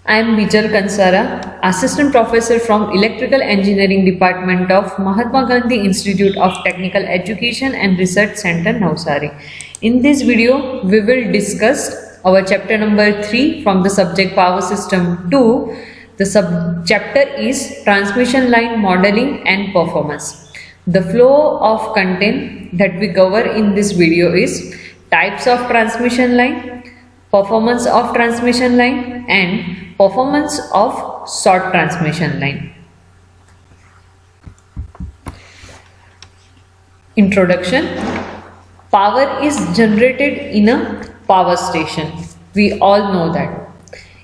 I am Bijal Kansara, Assistant Professor from Electrical Engineering Department of Mahatma Gandhi Institute of Technical Education and Research Center, Navsari. In this video, we will discuss our chapter number 3 from the subject Power System 2. The sub-chapter is Transmission Line Modeling and Performance. The flow of content that we cover in this video is types of transmission line, performance of transmission line, and performance of short transmission line. Introduction. Power is generated in a power station. We all know that.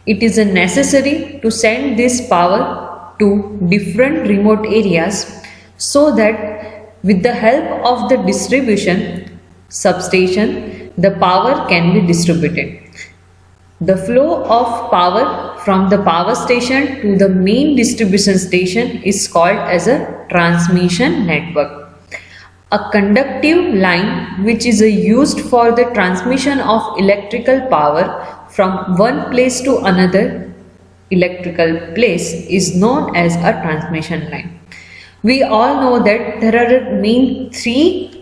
It is necessary to send this power to different remote areas so that with the help of the distribution substation, the power can be distributed. The flow of power from the power station to the main distribution station is called as a transmission network. A conductive line which is used for the transmission of electrical power from one place to another electrical place is known as a transmission line. We all know that there are main three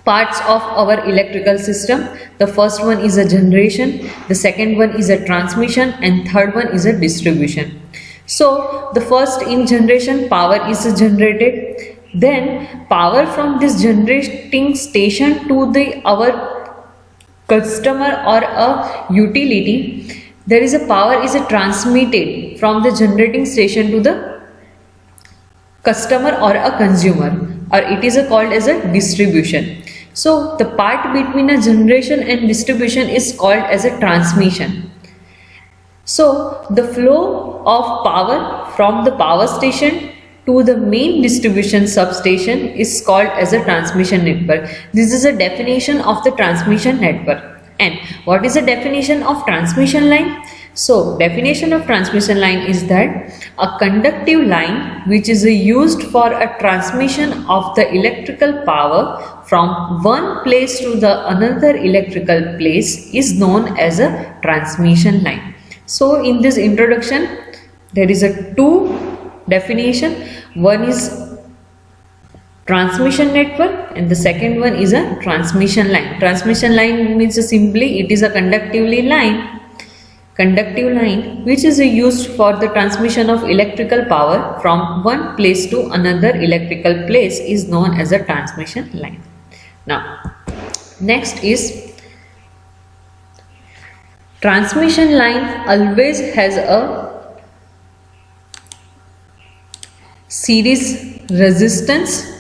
parts of our electrical system. The first one is a generation, the second one is a transmission, and third one is a distribution. So the first in generation, power is generated, then power from this generating station to our customer or a utility, there is a power is transmitted from the generating station to the customer or a consumer, or it is called as a distribution. So the part between a generation and distribution is called as a transmission. So the flow of power from the power station to the main distribution substation is called as a transmission network. This is a definition of the transmission network. And what is the definition of transmission line? So definition of transmission line is that a conductive line which is used for a transmission of the electrical power from one place to the another electrical place is known as a transmission line. So in this introduction there is a two definition. One is transmission network and the second one is a transmission line. Transmission line means simply it is a conductive line which is used for the transmission of electrical power from one place to another electrical place is known as a transmission line. Now next is transmission line always has a series resistance,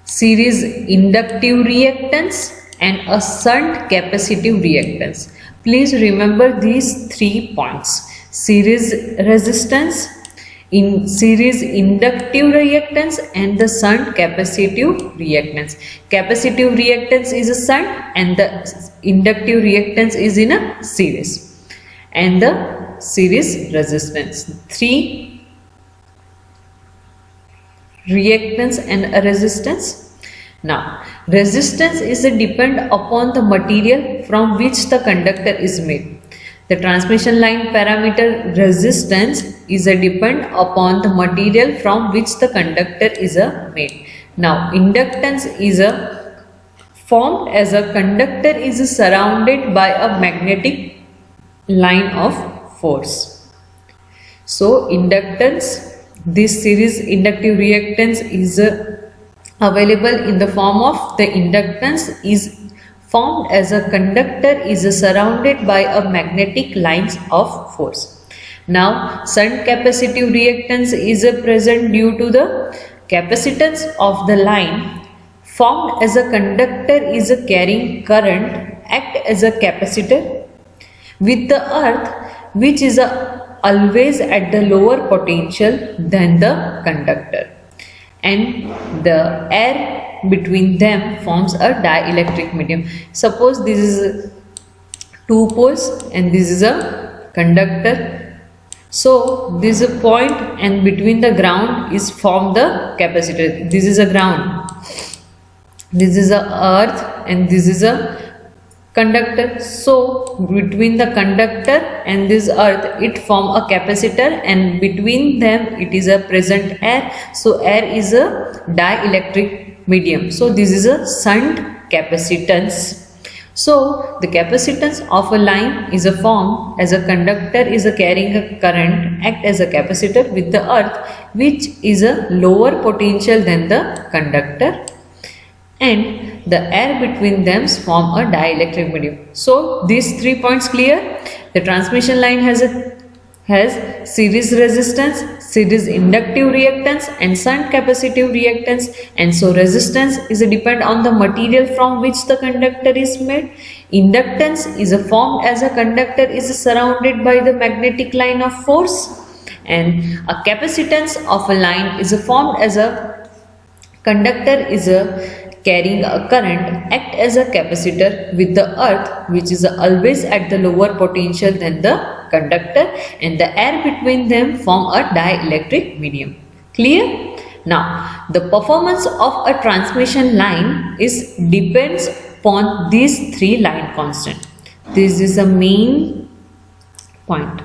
series inductive reactance, and a shunt capacitive reactance. Please remember these 3 points: series resistance, in series inductive reactance, and the shunt capacitive reactance. Capacitive reactance is a shunt and the inductive reactance is in a series, and the series resistance. 3 reactance and a resistance. Now resistance is a depend upon the material from which the conductor is made. The transmission line parameter resistance is a depend upon the material from which the conductor is made. Now inductance is formed as a conductor is surrounded by a magnetic line of force. So inductance, this series inductive reactance is available in the form of the inductance is formed as a conductor is surrounded by a magnetic lines of force. Now shunt capacitive reactance is present due to the capacitance of the line formed as a conductor is carrying current act as a capacitor with the earth which is always at the lower potential than the conductor, and the air between them forms a dielectric medium. Suppose this is 2 poles and this is a conductor. So this is a point and between the ground is formed the capacitor. This is a ground, this is a earth, and this is a conductor. So between the conductor and this earth it form a capacitor, and between them it is a present air. So air is a dielectric medium. So this is a shunt capacitance. So the capacitance of a line is a form as a conductor is a carrying a current act as a capacitor with the earth, which is a lower potential than the conductor, and the air between them form a dielectric medium. So these 3 points clear. The transmission line has series resistance, series inductive reactance and shunt capacitive reactance, and so resistance is depend on the material from which the conductor is made. Inductance is formed as a conductor is surrounded by the magnetic line of force, and a capacitance of a line is formed as a conductor is carrying a current act as a capacitor with the earth, which is always at the lower potential than the conductor, and the air between them form a dielectric medium. Clear? Now the performance of a transmission line is depends upon these 3 line constant. This is the main point.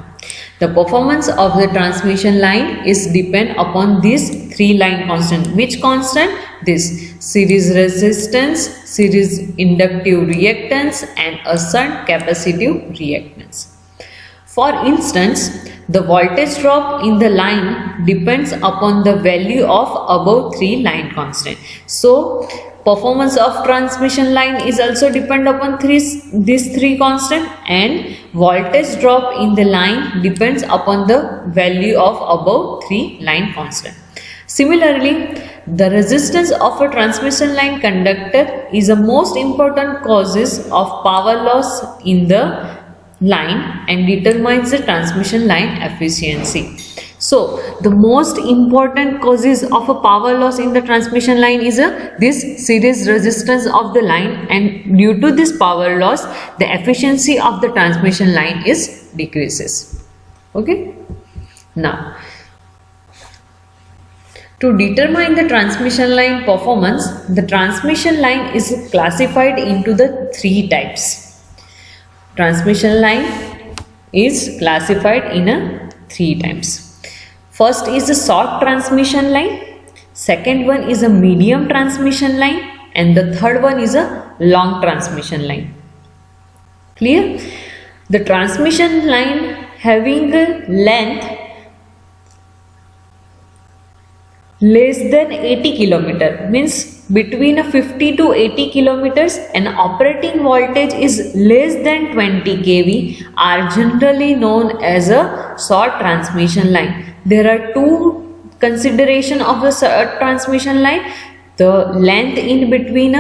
The performance of the transmission line is depend upon these 3 line constant. Which constant? This series resistance, series inductive reactance and a shunt capacitive reactance. For instance, the voltage drop in the line depends upon the value of above 3 line constant. So performance of transmission line is also depend upon these 3 constant, and voltage drop in the line depends upon the value of above 3 line constant. Similarly, the resistance of a transmission line conductor is the most important causes of power loss in the line and determines the transmission line efficiency. So the most important causes of a power loss in the transmission line is this series resistance of the line, and due to this power loss the efficiency of the transmission line is decreases. Okay. Now to determine the transmission line performance, the transmission line is classified into the 3 types. Transmission line is classified in 3 types. First is a short transmission line, second one is a medium transmission line, and the third one is a long transmission line. Clear? The transmission line having a length less than 80 km means between 50 to 80 kilometers and operating voltage is less than 20 kV are generally known as a short transmission line. There are 2 consideration of the short transmission line: the length in between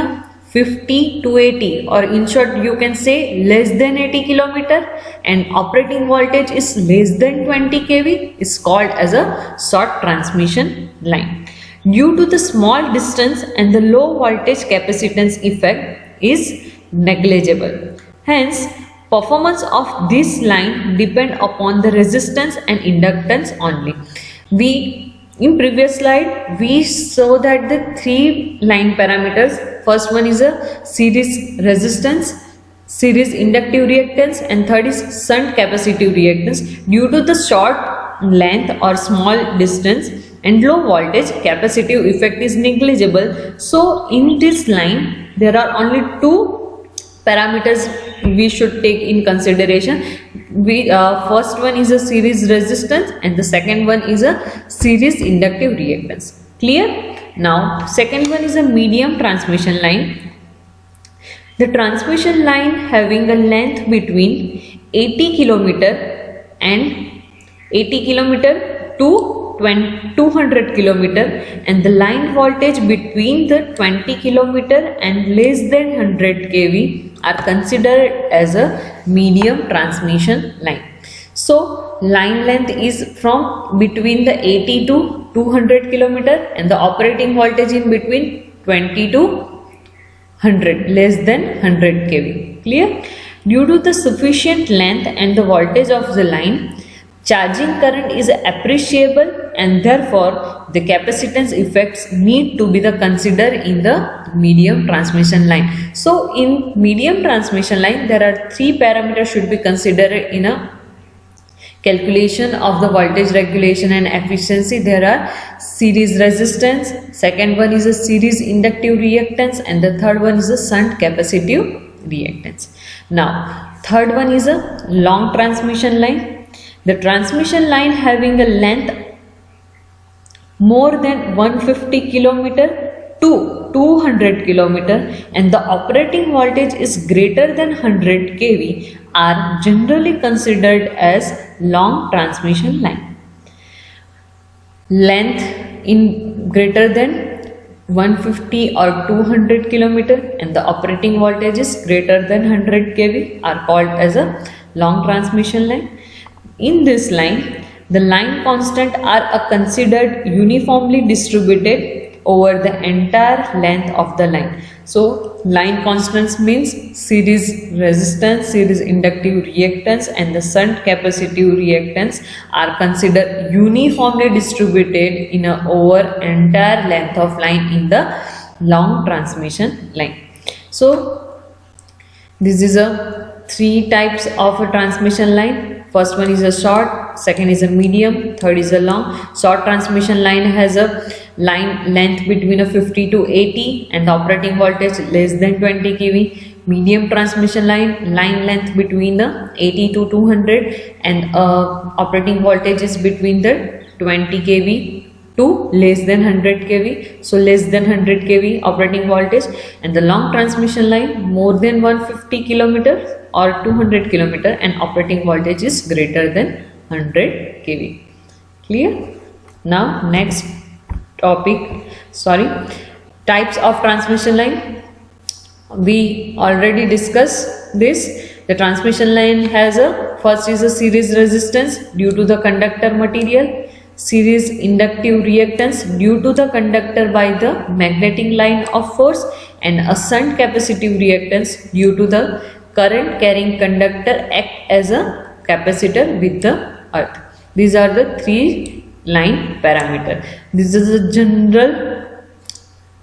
50 to 80, or in short you can say less than 80 km, and operating voltage is less than 20 kV is called as a short transmission line. Due to the small distance and the low voltage capacitance effect is negligible. Hence, performance of this line depend upon the resistance and inductance only. In previous slide we saw that the 3 line parameters. First one is a series resistance, series inductive reactance, and third is shunt capacitive reactance. Due to the short length or small distance and low voltage, capacitive effect is negligible. So in this line there are only 2 parameters we should take in consideration. First one is a series resistance and the second one is a series inductive reactance. Clear? Now second one is a medium transmission line. The transmission line having a length between 80 km and 80 km to 200 km, and the line voltage between the 20 km and less than 100 kV are considered as a medium transmission line. So line length is from between the 80 to 200 km and the operating voltage in between 20 to 100, less than 100 kV. Clear? Due to the sufficient length and the voltage of the line, charging current is appreciable and therefore the capacitance effects need to be considered in the medium transmission line. So in medium transmission line there are three parameters should be considered in a calculation of the voltage regulation and efficiency. There are series resistance, second one is a series inductive reactance, and the third one is a shunt capacitive reactance. Now third one is a long transmission line. The transmission line having a length more than 150 kilometer to 200 kilometer and the operating voltage is greater than 100 kV are generally considered as long transmission line. Length in greater than 150 or 200 kilometer and the operating voltage is greater than 100 kV are called as a long transmission line. In this line, the line constant are considered uniformly distributed over the entire length of the line. So line constants means series resistance, series inductive reactance and the shunt capacitive reactance are considered uniformly distributed in a over entire length of line in the long transmission line. So this is a three types of a transmission line. First one is a short, second is a medium, third is a long. Short transmission line has a line length between a 50 to 80 and the operating voltage less than 20 kV. Medium transmission line length between the 80 to 200 and operating voltage is between the 20 kV to less than 100 kV. So less than 100 kV operating voltage, and the long transmission line more than 150 kilometers or 200 kilometer and operating voltage is greater than 100 kV. Clear? Now next topic, types of transmission line. We already discussed this. The transmission line has a first is a series resistance due to the conductor material, series inductive reactance due to the conductor by the magnetic line of force, and a shunt capacitive reactance due to the current carrying conductor act as a capacitor with the earth. These are the three line parameter. This is a general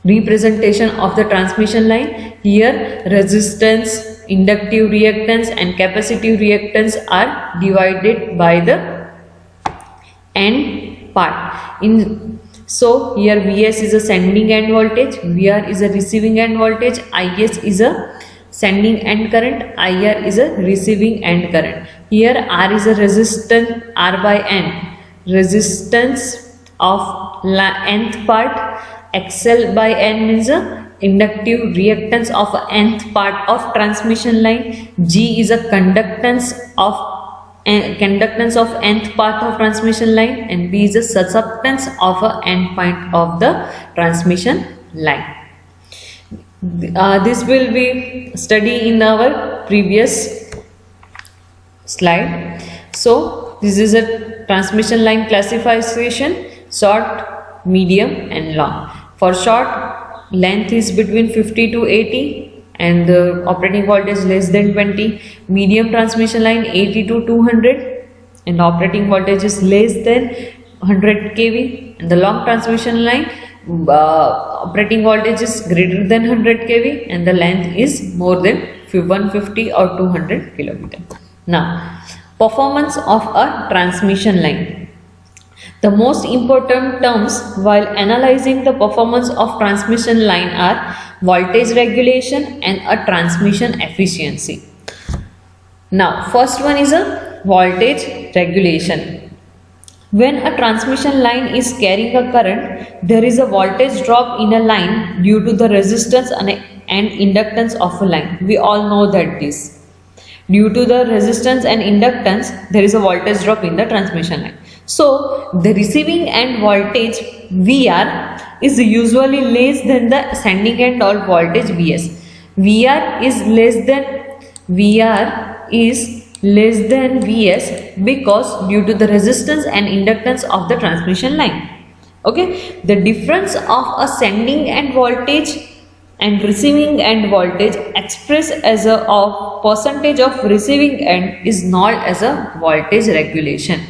representation of the transmission line. Here resistance, inductive reactance and capacitive reactance are divided by the end part. So here Vs is a sending end voltage, Vr is a receiving end voltage, Is is a sending end current, IR is a receiving end current. Here R is a resistance, R by N, resistance of nth part, XL by N means a inductive reactance of nth part of transmission line, G is a conductance of nth part of transmission line, and B is a susceptance of a end point of the transmission line. This will be studied in our previous slide. So this is a transmission line classification: short, medium and long. For short, length is between 50 to 80 and the operating voltage less than 20. Medium transmission line 80 to 200 and operating voltage is less than 100 kV, and the long transmission line operating voltage is greater than 100 kV and the length is more than 150 or 200 kilometer. Now, performance of a transmission line. The most important terms while analyzing the performance of transmission line are voltage regulation and a transmission efficiency. Now, first one is a voltage regulation. When a transmission line is carrying a current, there is a voltage drop in a line due to the resistance and inductance of a line. We all know that this. Due to the resistance and inductance, there is a voltage drop in the transmission line. So, the receiving end voltage VR is usually less than the sending end or voltage Vs. VR is less than Vs because due to the resistance and inductance of the transmission line. Okay, the difference of a sending end voltage and receiving end voltage expressed as a percentage of receiving end is known as a voltage regulation.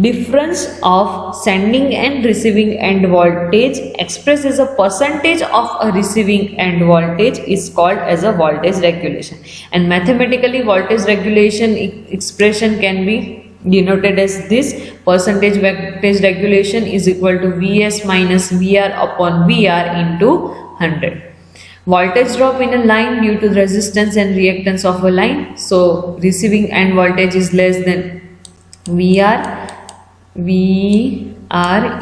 Difference of sending and receiving end voltage expressed as a percentage of a receiving end voltage is called as a voltage regulation, and mathematically voltage regulation expression can be denoted as this: percentage voltage regulation is equal to Vs minus Vr upon Vr into 100. Voltage drop in a line due to the resistance and reactance of a line. So receiving end voltage is less than Vr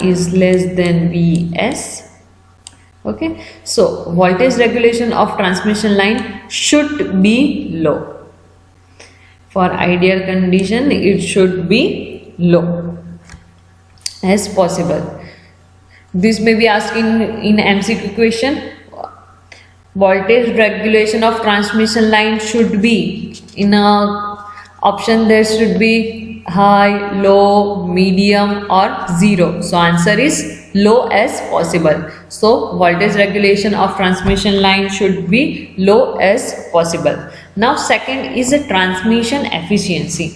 is less than Vs. Okay, so voltage regulation of transmission line should be low. For ideal condition, it should be low as possible. This may be asking in MCQ question. Voltage regulation of transmission line should be in a option. There should be high, low, medium or zero. So answer is low as possible. So voltage regulation of transmission line should be low as possible. Now second is a transmission efficiency.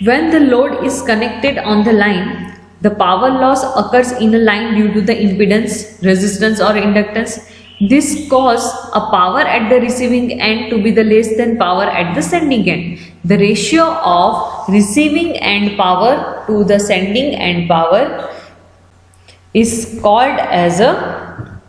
When the load is connected on the line, the power loss occurs in a line due to the impedance, resistance or inductance. This causes a power at the receiving end to be the less than power at the sending end. The ratio of receiving end power to the sending end power is called as a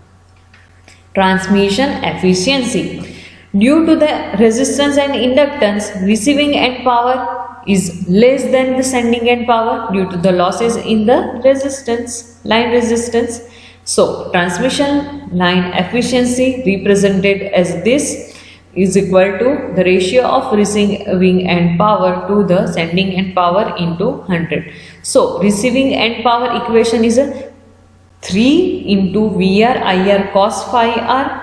transmission efficiency. Due to the resistance and inductance, receiving end power is less than the sending end power due to the losses in the resistance, line resistance. So transmission line efficiency represented as this is equal to the ratio of receiving end power to the sending end power into 100. So receiving end power equation is a 3 into Vr IR cos phi r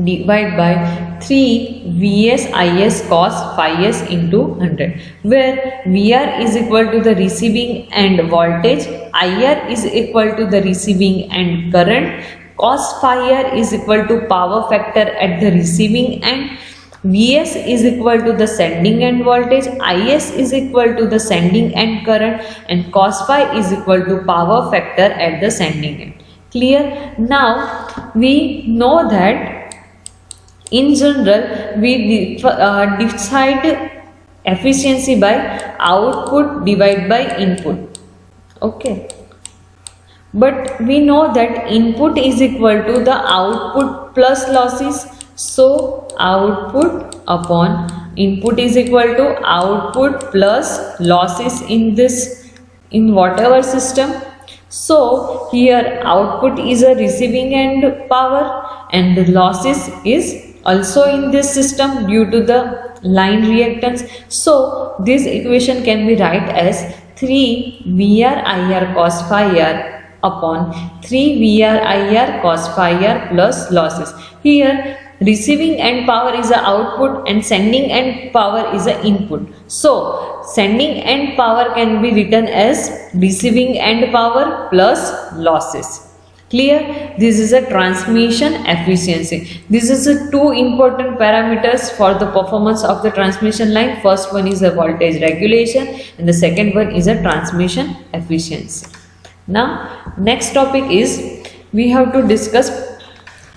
divided by 3 Vs Is cos phi s into 100, where Vr is equal to the receiving end voltage, IR is equal to the receiving end current, cos phi r is equal to power factor at the receiving end, Vs is equal to the sending end voltage, Is is equal to the sending end current, and cos phi is equal to power factor at the sending end. Clear? Now we know that in general we decide efficiency by output divided by input. Okay, but we know that input is equal to the output plus losses. So output upon input is equal to output plus losses in whatever system. So here output is a receiving end power and the losses is also in this system due to the line reactance. So this equation can be write as 3 Vr IR cos phi r upon 3 Vr IR cos phi r plus losses. Here receiving end power is the output and sending end power is the input. So sending end power can be written as receiving end power plus losses. Clear? This is a transmission efficiency. This is a two important parameters for the performance of the transmission line. First one is the voltage regulation and the second one is a transmission efficiency. Now next topic is we have to discuss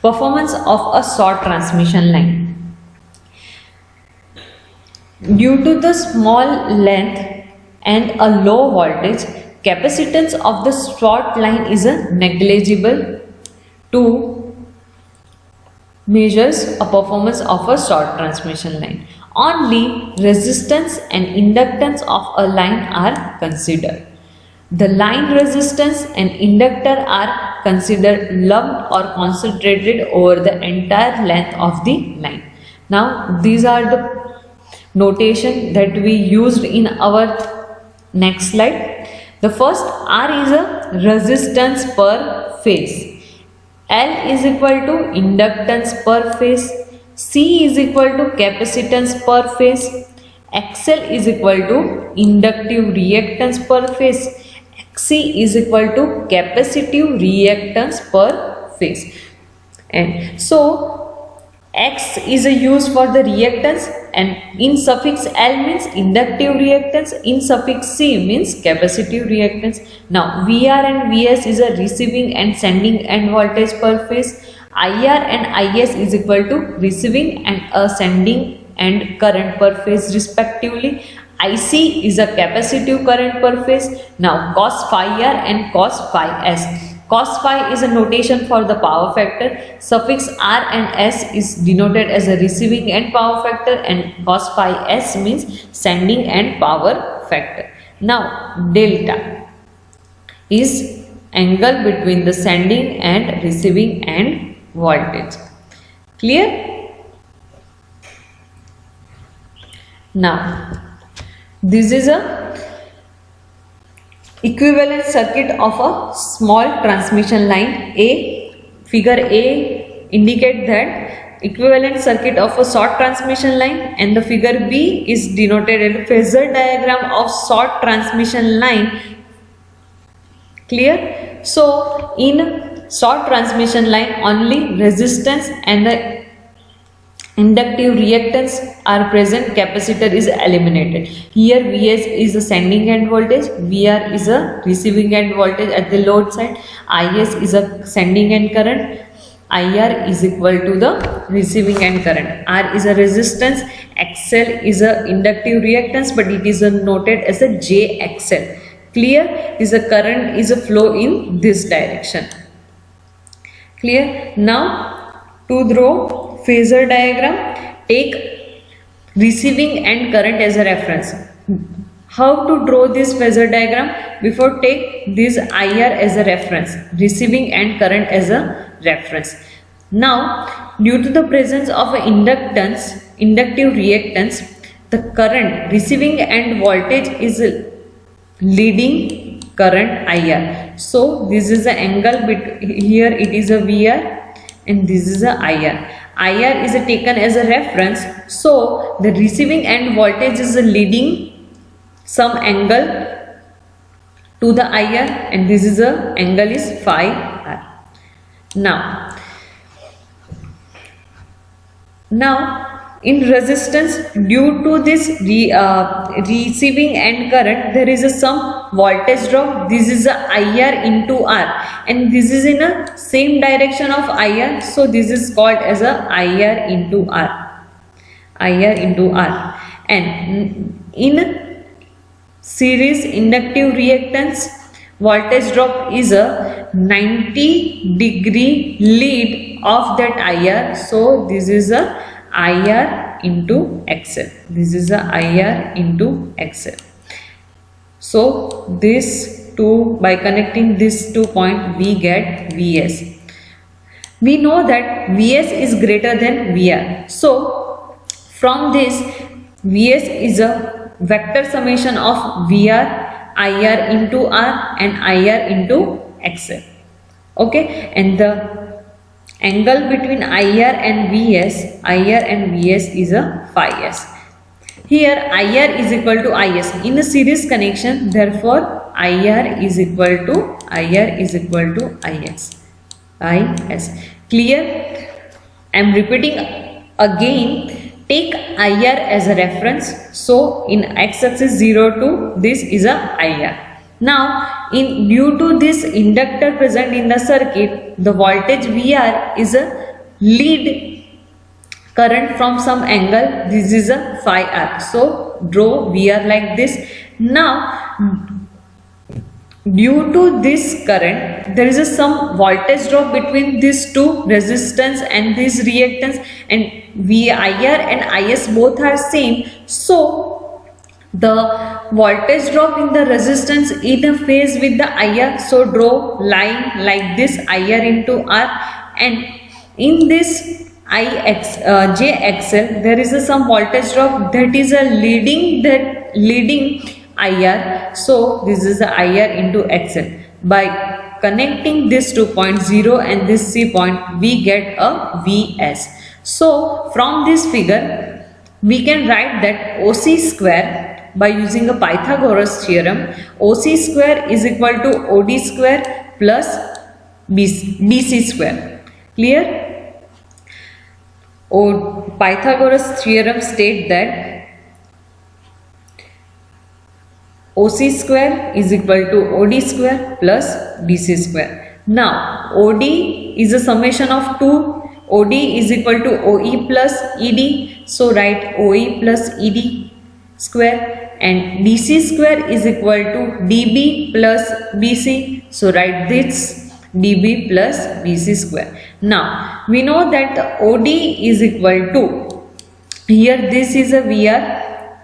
performance of a short transmission line. Due to the small length and a low voltage, capacitance of the short line is negligible to measures a performance of a short transmission line. Only resistance and inductance of a line are considered. The line resistance and inductor are considered lumped or concentrated over the entire length of the line. Now these are the notation that we used in our next slide. The first R is a resistance per phase, L is equal to inductance per phase, C is equal to capacitance per phase, XL is equal to inductive reactance per phase, XC is equal to capacitive reactance per phase. And so X is a use for the reactance and in suffix L means inductive reactance, in suffix C means capacitive reactance. Now VR and VS is a receiving and sending end voltage per phase. IR and IS is equal to receiving and a sending end current per phase respectively. IC is a capacitive current per phase. Now cos phi R and cos phi S. Cos phi is a notation for the power factor. Suffix R and S is denoted as a receiving end power factor, and cos phi S means sending end power factor. Now delta is angle between the sending and receiving end voltage. Clear? Now this is a equivalent circuit of a small transmission line. Figure A indicate that equivalent circuit of a short transmission line, and the figure B is denoted as a phasor diagram of short transmission line. Clear? So in short transmission line only resistance and the inductive reactance are present, capacitor is eliminated. Here Vs is a sending end voltage, Vr is a receiving end voltage at the load side, Is is a sending end current, IR is equal to the receiving end current. R is a resistance, XL is a inductive reactance, but it is noted as a JXL. Clear? Is a current is a flow in this direction. Clear? Now to draw phasor diagram, take receiving end current as a reference. How to draw this phasor diagram? Before, take this IR as a reference, receiving end current as a reference. Now due to the presence of inductance, inductive reactance, the current receiving end voltage is leading current IR. So this is the angle here, it is a VR and this is a IR. IR is taken as a reference, so the receiving end voltage is leading some angle to the IR, and this is a angle is phi R. Now in resistance, due to this receiving end current, there is some voltage drop. This is a IR into R, and this is in a same direction of IR, so this is called as a IR into R. IR into R. And in series inductive reactance, voltage drop is a 90-degree lead of that IR, so this is a IR into XL. This is a IR into XL. So this two, by connecting these 2 points, we get Vs. We know that Vs is greater than VR. So from this, Vs is a vector summation of VR, IR into R and IR into XL. Okay, and the angle between IR and VS is a phi S. Here IR is equal to IS in a series connection, therefore IR is equal to IS. Clear? I am repeating again, take IR as a reference, so in x-axis 0 to this is a IR. Now due to this inductor present in the circuit, the voltage VR is a lead current from some angle, this is a phi R. So draw VR like this. Now due to this current, there is some voltage drop between these two, resistance and this reactance, and IR and IS both are same, so the voltage drop in the resistance in a phase with the IR, so draw line like this, IR into R, and in this JXL there is some voltage drop that is a leading IR, so this is the IR into XL. By connecting this 2 points 0 and this C point, we get a VS. So from this figure we can write that OC square, by using a Pythagoras theorem, OC square is equal to OD square plus BC square. Clear? Pythagoras theorem state that OC square is equal to OD square plus BC square. Now OD is a summation of two. OD is equal to OE plus ED. So write OE plus ED square, and BC square is equal to DB plus BC. So write this DB plus BC square. Now we know that the OD is equal to, here this is a VR,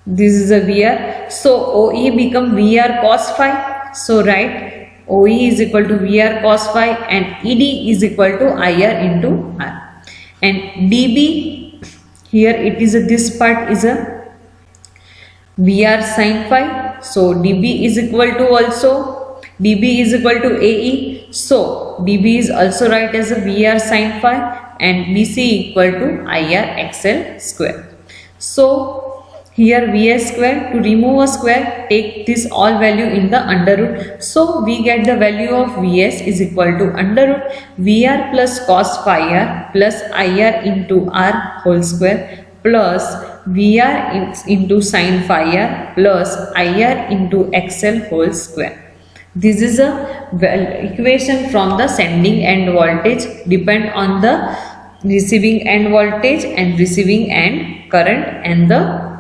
this is a VR, so OE become VR cos phi. So write OE is equal to VR cos phi and ED is equal to IR into R. And DB, here it is this part is a VR sin phi. So DB is equal to also, DB is equal to AE. So DB is also write as a VR sin phi and BC equal to IR XL square. So here Vs square, to remove a square, take this all value in the under root. So we get the value of Vs is equal to under root Vr plus cos phi r plus IR into R whole square plus Vr into sin phi r plus IR into XL whole square. This is a equation from the sending end voltage depend on the receiving end voltage and receiving end current and the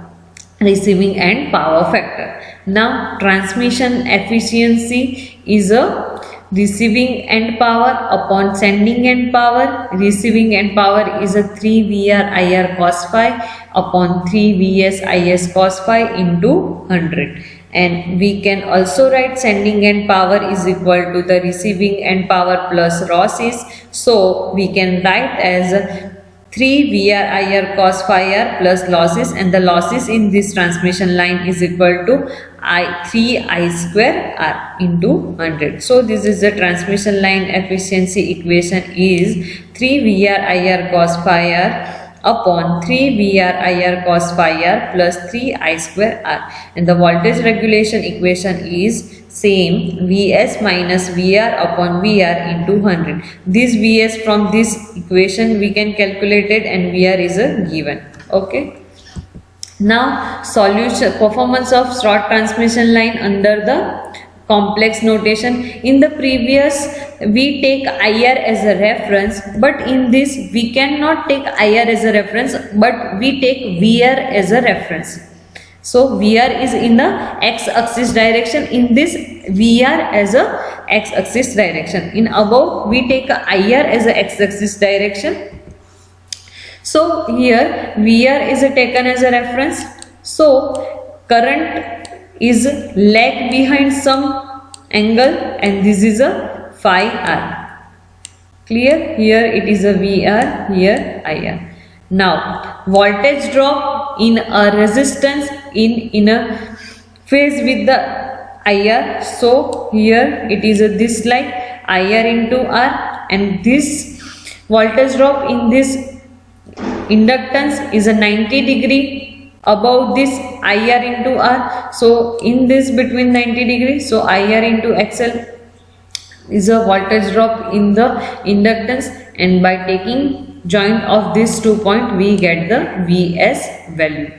receiving end power factor. Now transmission efficiency is a receiving end power upon sending end power. Receiving end power is a 3 VR IR cos phi upon 3 Vs Is cos phi into 100. And we can also write sending end power is equal to the receiving end power plus losses. So we can write as 3 VR IR cos phi r plus losses, and the losses in this transmission line is equal to 3 I square R into 100. So this is the transmission line efficiency equation is 3 VR IR cos phi r upon 3 VR IR cos phi r plus 3 I square R, and the voltage regulation equation is same Vs minus Vr upon Vr into 100. This Vs from this equation we can calculate it, and Vr is a given. Okay. Now solution performance of short transmission line under the complex notation. In the previous we take IR as a reference, but in this we cannot take IR as a reference, but we take VR as a reference. So VR is in the x-axis direction, in this VR as a x-axis direction. In above we take IR as a x-axis direction. So here VR is taken as a reference. So current is lag behind some angle, and this is a phi r. Clear? Here it is a VR, here IR. Now voltage drop in a resistance in a phase with the IR. So here it is this like IR into R, and this voltage drop in this inductance is a 90° above this IR into R. So in this between 90°, so IR into XL is a voltage drop in the inductance, and by taking joint of these 2 points we get the Vs value.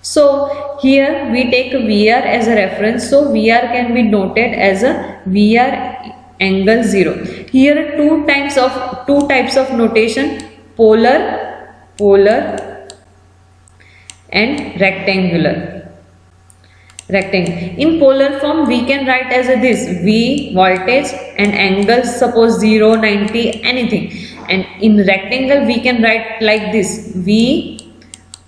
So here we take VR as a reference, so VR can be noted as a VR angle 0. Here two types of notation, polar and rectangular. In polar form we can write as this V voltage and angle, suppose 0, 90, anything, and in rectangle we can write like this V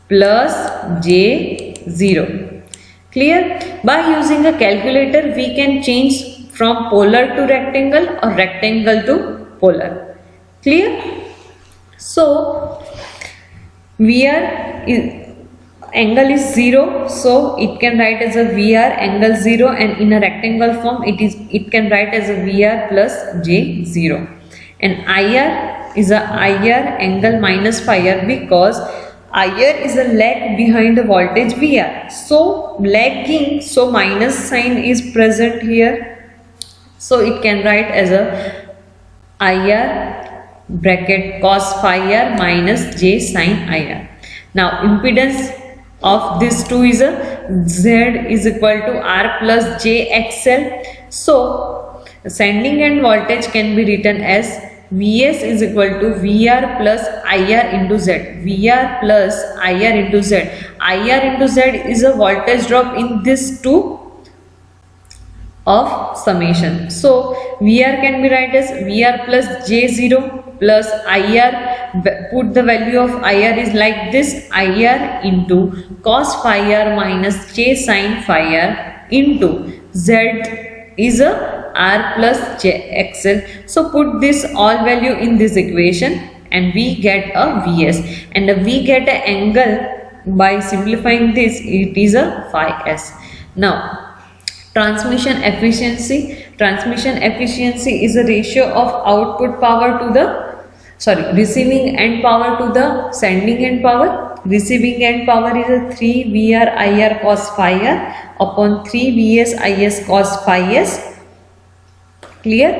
plus J 0. Clear? By using a calculator we can change from polar to rectangle or rectangle to polar. Clear? So VR angle is 0, so it can write as a VR angle 0, and in a rectangle form it can write as a VR plus J 0. And IR is a IR angle minus phi r, because IR is a lag behind the voltage VR. So lagging, so minus sign is present here. So it can write as a IR bracket cos phi r minus j sin ir. Now impedance of these two is a Z is equal to R plus j XL. So sending end voltage can be written as Vs is equal to VR plus IR into Z. VR plus IR into Z. IR into Z is a voltage drop in this two of summation. So VR can be written as VR plus J0 plus IR. Put the value of IR is like this, IR into cos phi r minus J sin phi r into Z is a R plus J XL. So put this all value in this equation and we get a Vs, and we get an angle by simplifying this, it is a phi s. Now transmission efficiency. Transmission efficiency is a ratio of output power to the receiving end power to the sending end power. Receiving end power is a 3 VR IR cos phi r upon 3 Vs Is cos phi s. Clear?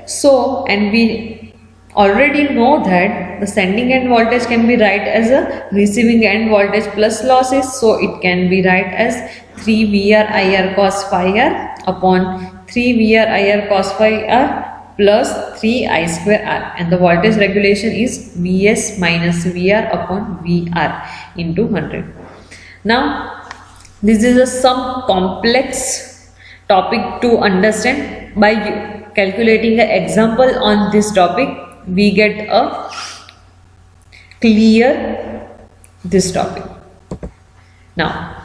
So, and we already know that the sending end voltage can be write as a receiving end voltage plus losses. So it can be write as 3 VR IR cos phi r upon 3 VR IR cos phi r plus 3 I square r, and the voltage regulation is Vs minus VR upon VR into 100. Now this is a some complex topic to understand. By calculating an example on this topic, we get a clear this topic. Now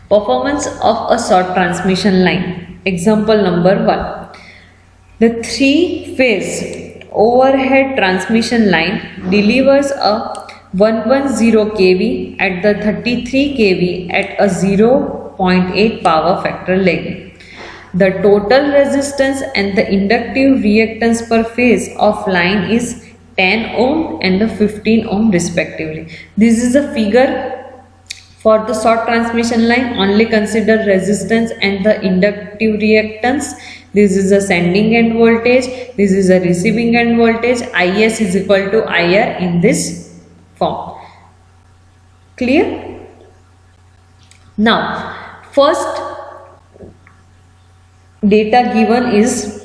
performance of a short transmission line. Example number 1. The 3-phase overhead transmission line delivers a 110 kV at the 33 kV at a 0.8 power factor lagging. The total resistance and the inductive reactance per phase of line is 10 ohm and the 15 ohm respectively. This is a figure for the short transmission line. Only consider resistance and the inductive reactance. This is a sending end voltage. This is a receiving end voltage. Is is equal to IR in this form. Clear? Now first data given is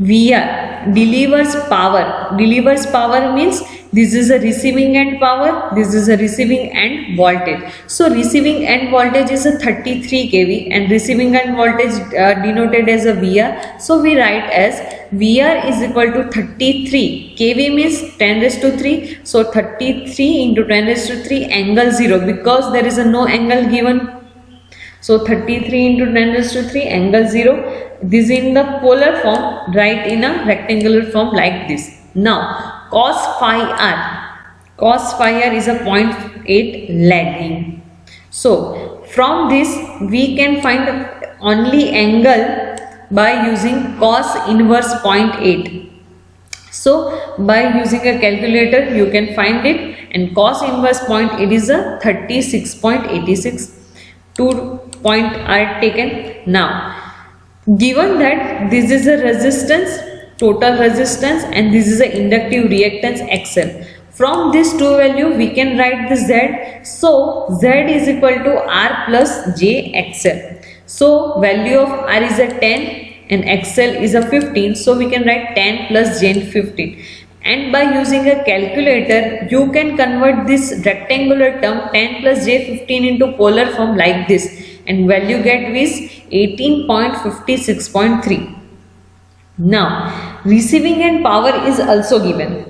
VR delivers power. Delivers power means this is a receiving end power, this is a receiving end voltage. So receiving end voltage is a 33 kV and receiving end voltage denoted as a VR. So we write as VR is equal to 33 kV means 10 raised to 3. So 33 into 10 raised to 3 angle 0, because there is a no angle given. So 33 into 10 raised to 3 angle 0. This in the polar form, write in a rectangular form like this. Now cos phi r is a 0.8 lagging. So from this we can find only angle by using cos inverse 0.8. So by using a calculator you can find it, and cos inverse 0.8 is a 36.86. 2 point are taken. Now given that this is a resistance, total resistance, and this is a inductive reactance XL, from this two value we can write the Z. So Z is equal to R plus J XL. So value of R is a 10 and XL is a 15. So we can write 10 plus J 15. And by using a calculator you can convert this rectangular term 10 plus J 15 into polar form like this, and value get is 18.56.3. Now receiving end power is also given,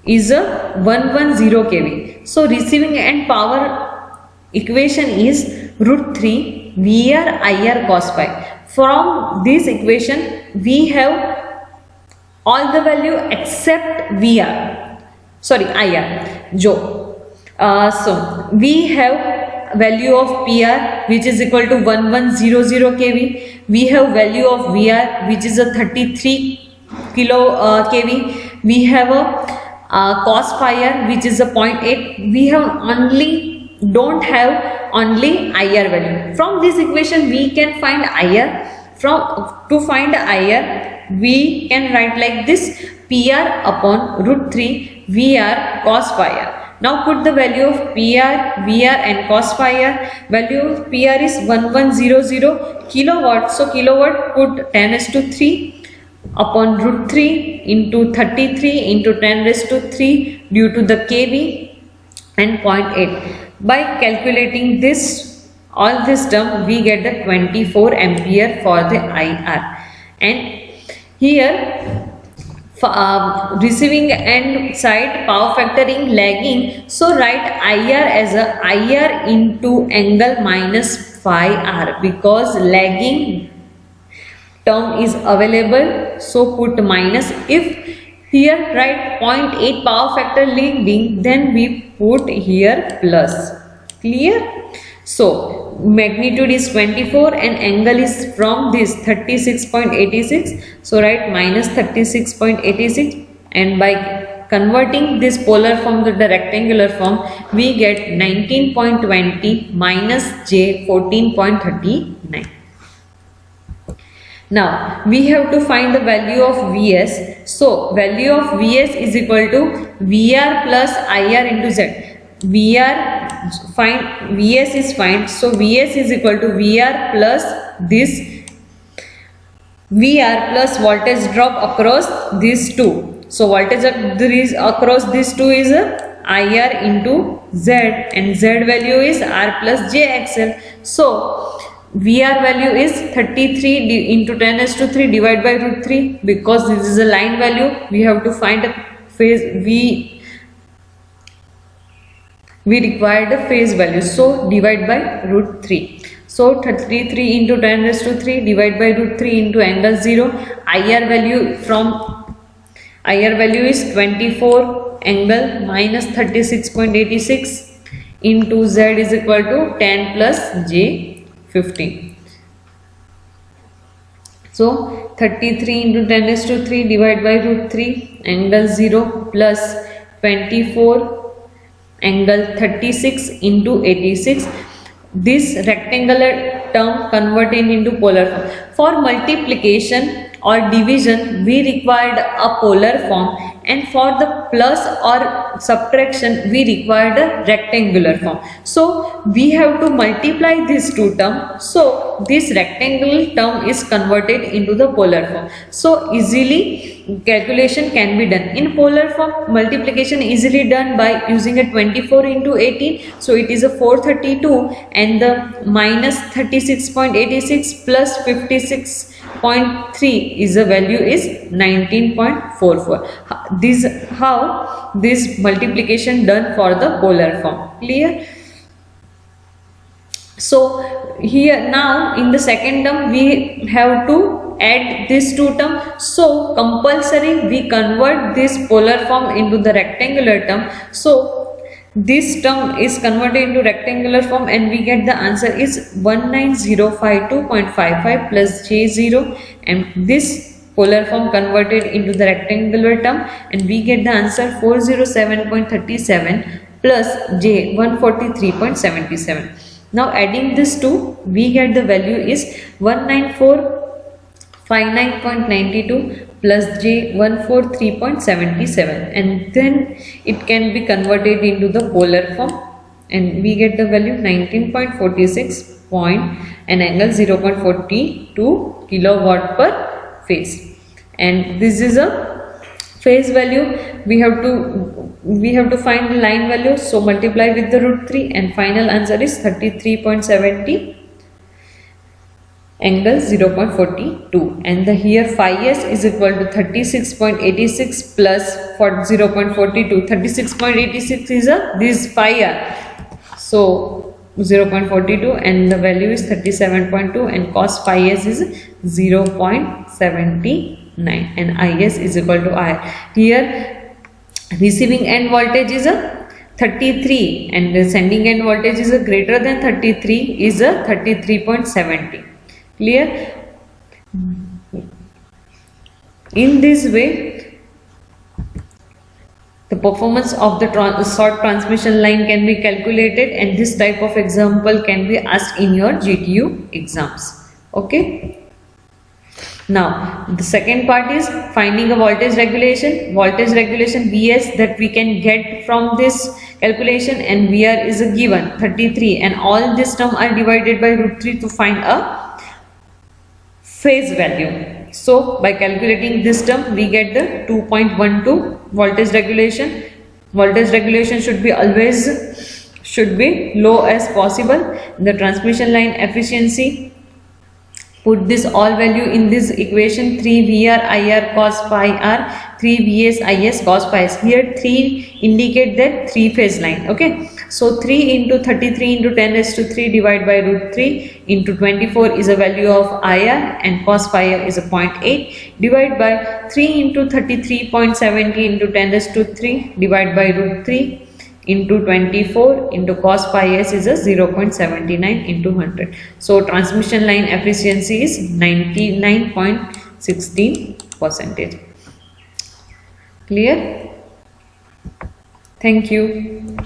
is a 110 kV. So receiving end power equation is √3 VR IR cos phi. From this equation we have all the value except IR. So we have value of PR which is equal to 1100 kV. We have value of VR which is a 33 kV. We have a cos phi r which is a 0.8. We have don't have only IR value. From this equation we can find IR. To find IR we can write like this: PR upon root 3 VR cos phi r. Now put the value of PR, VR and cos phi r. Value of PR is 1100 kilowatt. So kilowatt put 10 raised to 3 upon root 3 into 33 into 10 raised to 3 due to the kV and 0.8. By calculating this, all this term, we get the 24 ampere for the IR. And here receiving end side power factoring lagging, so write IR as a IR into angle minus phi r, because lagging term is available, so put minus. If here write 0.8 power factor leading, then we put here plus. Clear? So magnitude is 24 and angle is from this 36.86, so write minus 36.86, and by converting this polar form to the rectangular form, we get 19.20 minus j 14.39. Now we have to find the value of Vs. So value of Vs is equal to VR plus IR into Z. Vs is find, so Vs is equal to VR plus this VR plus voltage drop across these two. So voltage across these two is IR into Z, and Z value is R plus JXL. So VR value is 33 into 10 raised to 3 divided by root 3. Because this is a line value, we have to find a phase. We require the phase value, so divide by root 3. So 33 into 10 raised to 3 divided by root 3 into angle 0. IR value is 24 angle minus 36.86 into Z is equal to 10 plus J 15. So 33 into 10 raised to 3 divided by root 3 angle 0 plus 24 angle 36 into 86. This rectangular term converted into polar form. For multiplication or division, we required a polar form, and for the plus or subtraction, we required a rectangular form. So we have to multiply these two terms. So this rectangular term is converted into the polar form. So easily calculation can be done. In polar form, multiplication easily done by using a 24 into 18. So it is a 432, and the minus 36.86 plus 56.3 is the value is 19.44. This how this multiplication done for the polar form. Clear? So here now in the second term we have to add these two terms. So compulsory we convert this polar form into the rectangular term. So this term is converted into rectangular form, and we get the answer is 19052.55 plus J0, and this polar form converted into the rectangular term, and we get the answer 407.37 plus J 143.77. Now adding this two, we get the value is 19459.92 plus J 143.77, and then it can be converted into the polar form, and we get the value 19.46 and angle 0.42 kilowatt per phase. And this is a phase value. We have to find the line value, so multiply with the root 3, and final answer is 33.70 angle 0.42, and the here phi s is equal to 36.86 plus 0.42. 36.86 is this phi r, so 0.42, and the value is 37.2, and cos phi s is 0.79, and is is equal to I. Here receiving end voltage is a 33, and the sending end voltage is a greater than 33 is a 33.70. Clear? In this way, the performance of the short transmission line can be calculated, and this type of example can be asked in your GTU exams. Okay. Now the second part is finding a voltage regulation. Voltage regulation Vs that we can get from this calculation, and Vr is a given 33, and all this term are divided by √3 to find a phase value. So by calculating this term we get the 2.12 voltage regulation. Voltage regulation should be low as possible. The transmission line efficiency, put this all value in this equation, 3 VR IR cos phi R, 3 VS IS cos phi S. Here 3 indicate that 3 phase line. Okay, so 3 into 33 into 10 raised to 3 divided by √3 into 24 is a value of IR, and cos phi R is a 0.8, divide by 3 into 33.70 into 10 raised to 3 divided by √3 into 24 into cos phi S is a 0.79 into 100. So transmission line efficiency is 99.16%. Clear? Thank you.